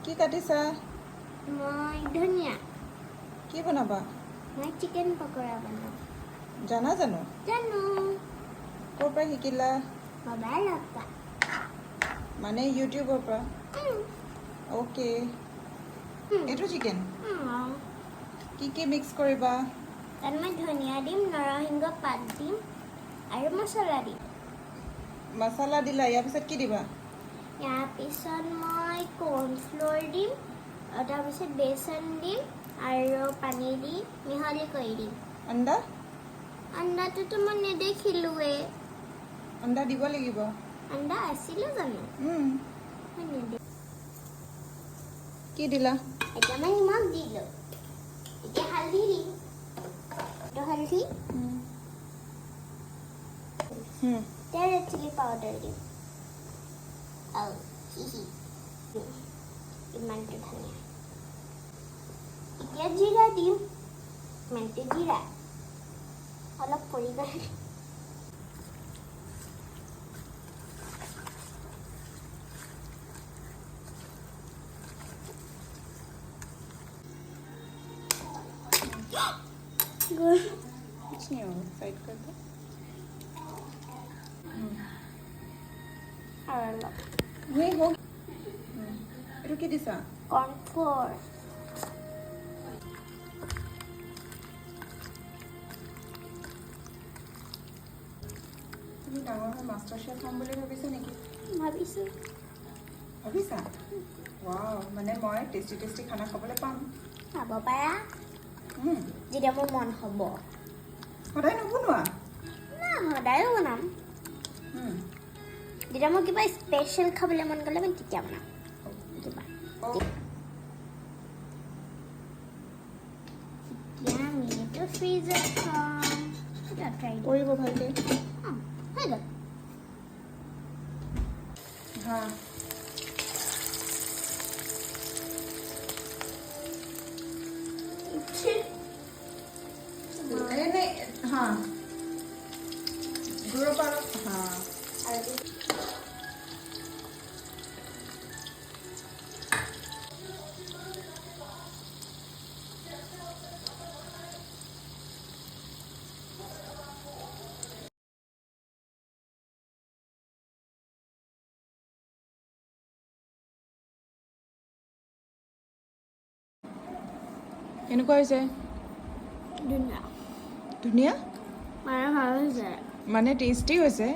কি কাটিছা? মই ধনিয়া। কি বনাবা? মই চিকেন পকৰা বনাম। জানা জানো? জানো। ক'ৰ পৰা শিকিলা? মোবাইলৰ পৰা। মানে ইউটিউবৰ পৰা? অ'কে। এইটো চিকেন? কি কি মিক্স কৰিবা? তাত মই ধনিয়া দিম, নৰসিংহ পাত দিম আৰু মছলা দিম। মছলা দিলা, ইয়াৰ পিছত কি দিবা? ইয়াৰ পিছত মই কৰ্ণফ্ল'ৰ দিম, তাৰপিছত বেচন দিম আৰু পানী দি মিহলি কৰি দিম। আন্দা? আন্দাটোতো মই নেদেখিলোৱে। আন্দা দিব লাগিব। আন্দা আছিলে জানো? মই নেদেখিলোঁ। কি দিলা? এতিয়া মই নিমখ দিলোঁ। এতিয়া হালধি দিম। এইটো হালধি। এতিয়া ৰেড চিলি পাউডাৰ দিম। ইমানটো ধনিয়া। এতিয়া জিৰা দিম। ইমানটো জিৰা। অলপ পৰিমাণে। कुछ नहीं होगा, साइड कर दो। আৰু অলপ नहीं हो। এইটো কি দিছা? কৰ্ণফ্ল'ৰ। তুমি ডাঙৰ হৈ মাষ্টাৰ চেফ হ'ম বুলি ভাবিছা নেকি? ভাবিছোঁ। ভাবিছা? ৱাও, মানে মই টেষ্টি টেষ্টি খানা খাবলৈ পাম। খাব পাৰা যেতিয়া মোৰ মন হ'ব। সদায় নবনোৱা? না, সদায়ো বনাম। যেতিয়া মোৰ কিবা স্পেচিয়েল খাবলৈ মন গ'লে মই তেতিয়া বনাম। কিবা এতিয়া আমি এইটো ফ্ৰিজত থ'ম। কৰিব ভালকে। হৈ গ'ল। হা। नहीं हाँ गुरु पर हाँ কেনেকুৱা হৈছে? ধুনীয়া। ধুনীয়া মানে ভাল হৈছে। মানে টেষ্টি হৈছে।